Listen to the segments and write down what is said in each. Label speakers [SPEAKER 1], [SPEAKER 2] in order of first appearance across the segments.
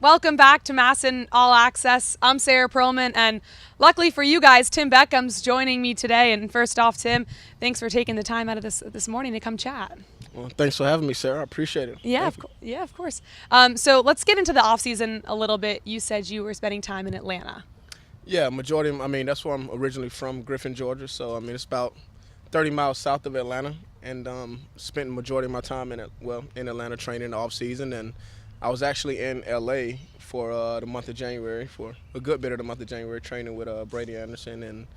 [SPEAKER 1] Welcome back to MASN All Access. I'm Sarah Perlman, and luckily for you guys, Tim Beckham's joining me today. And first off, Tim, thanks for taking the time out of this morning to come chat.
[SPEAKER 2] Well, thanks for having me, Sarah. I appreciate it.
[SPEAKER 1] Yeah,
[SPEAKER 2] Thank you.
[SPEAKER 1] yeah, of course. So let's get into the off season a little bit. You said you were spending time in Atlanta.
[SPEAKER 2] Yeah, that's where I'm originally from, Griffin, Georgia. So, it's about 30 miles south of Atlanta. And spent the majority of my time in Atlanta training the off season. And I was actually in LA for the month of January, for a good bit of the month of January, training with Brady Anderson and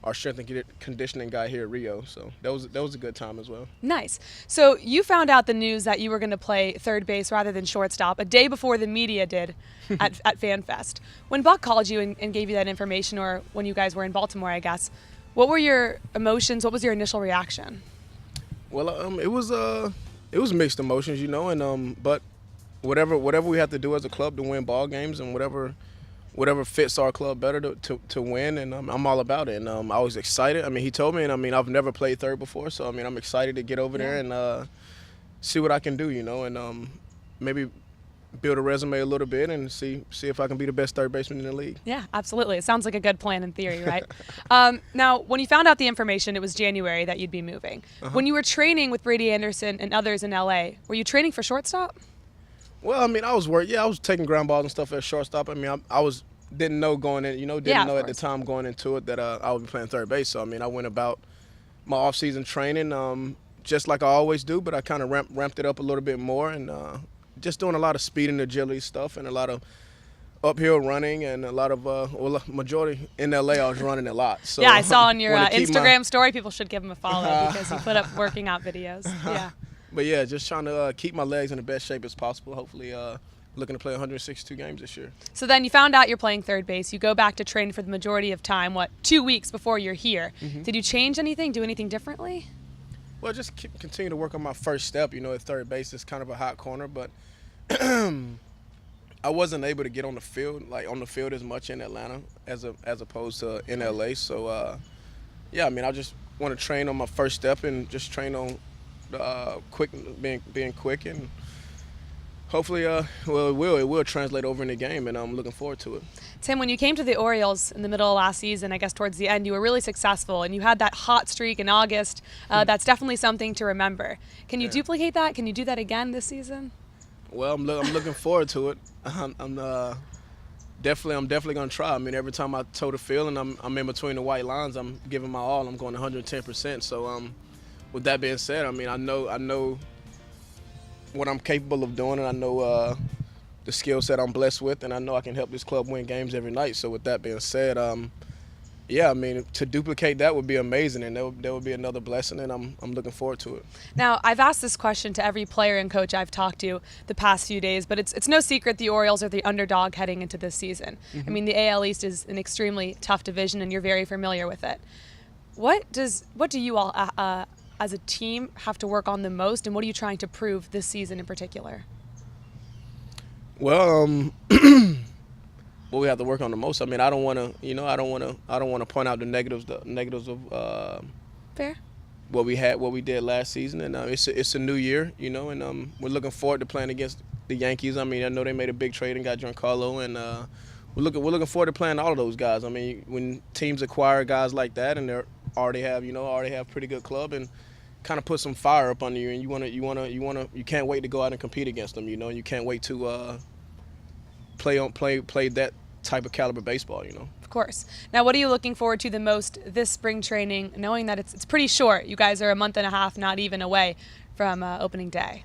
[SPEAKER 2] our strength and conditioning guy here at Rio. So that was a good time as well.
[SPEAKER 1] Nice. So you found out the news that you were going to play third base rather than shortstop a day before the media did at FanFest. When Buck called you and gave you that information, or when you guys were in Baltimore, I guess, what were your emotions? What was your initial reaction?
[SPEAKER 2] Well, it was mixed emotions, but whatever we have to do as a club to win ball games, and whatever fits our club better to win, and I'm all about it. And I was excited. He told me, and I've never played third before, so I'm excited to get over there and see what I can do, and maybe build a resume a little bit and see if I can be the best third baseman in the league.
[SPEAKER 1] Yeah, absolutely. It sounds like a good plan in theory, right? Now, when you found out the information, it was January that you'd be moving. When you were training with Brady Anderson and others in LA, were you training for shortstop?
[SPEAKER 2] Well, I was taking ground balls and stuff at shortstop. Didn't know going in, didn't know at the time going into it that I would be playing third base. So, I went about my off-season training just like I always do, but I kind of ramped it up a little bit more, and just doing a lot of speed and agility stuff and a lot of uphill running and a lot of, majority in LA I was running a lot. So
[SPEAKER 1] yeah, I saw on your Instagram story. People should give him a follow because you put up working out videos. Yeah.
[SPEAKER 2] But yeah, just trying to keep my legs in the best shape as possible. Hopefully looking to play 162 games this year.
[SPEAKER 1] So then you found out you're playing third base. You go back to train for the majority of time, 2 weeks before you're here. Did you change anything, do anything differently?
[SPEAKER 2] Well, just continue to work on my first step. At third base is kind of a hot corner, but I wasn't able to get on the field as much in Atlanta as opposed to in LA. So I just want to train on my first step and just train on being quick, and hopefully it will translate over in the game, and I'm looking forward to it.
[SPEAKER 1] Tim, when you came to the Orioles in the middle of last season, I guess towards the end, you were really successful, and you had that hot streak in August. That's definitely something to remember. Can you duplicate that? Can you do that again this season?
[SPEAKER 2] Well, I'm looking forward to it. I'm definitely gonna try. Every time I toe the field and I'm in between the white lines, I'm giving my all. I'm going 110%. So with that being said, I know what I'm capable of doing, and I know the skill set I'm blessed with, and I know I can help this club win games every night. So with that being said, to duplicate that would be amazing, and that would be another blessing, and I'm looking forward to it.
[SPEAKER 1] Now, I've asked this question to every player and coach I've talked to the past few days, but it's no secret the Orioles are the underdog heading into this season. The AL East is an extremely tough division, and you're very familiar with it. What do you all as a team have to work on the most, and what are you trying to prove this season in particular?
[SPEAKER 2] Well, what we have to work on the most. I don't want to point out the negatives of
[SPEAKER 1] Fair.
[SPEAKER 2] what we did last season, and it's a new year, and we're looking forward to playing against the Yankees. I know they made a big trade and got Giancarlo, and we're looking forward to playing all of those guys. When teams acquire guys like that and they already have pretty good club, and kind of put some fire up under you, and you can't wait to go out and compete against them. You can't wait to play that type of caliber baseball.
[SPEAKER 1] Of course. Now, what are you looking forward to the most this spring training, knowing that it's pretty short? You guys are a month and a half, not even away from opening day.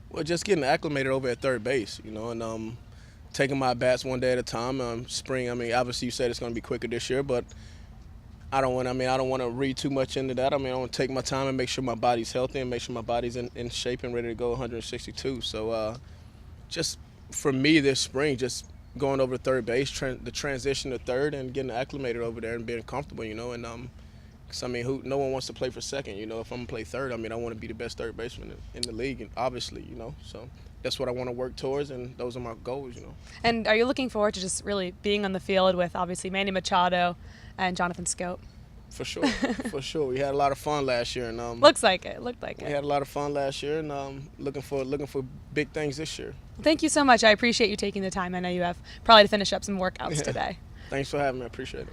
[SPEAKER 2] Well, just getting acclimated over at third base, and taking my bats one day at a time. Spring, obviously you said it's going to be quicker this year, but I don't want to read too much into that. I want to take my time and make sure my body's healthy and make sure my body's in shape and ready to go 162. So just for me this spring, just going over to third base, the transition to third, and getting acclimated over there and being comfortable, and no one wants to play for second, if I'm going to play third, I want to be the best third baseman in the league, and obviously, so that's what I want to work towards, and those are my goals,
[SPEAKER 1] And are you looking forward to just really being on the field with obviously Manny Machado and Jonathan Scope?
[SPEAKER 2] For sure, for sure. We had a lot of fun last year, and
[SPEAKER 1] Looks like it. Looked like
[SPEAKER 2] we
[SPEAKER 1] it.
[SPEAKER 2] had a lot of fun last year, and looking for big things this year.
[SPEAKER 1] Thank you so much. I appreciate you taking the time. I know you have probably to finish up some workouts today.
[SPEAKER 2] Thanks for having me. I appreciate it.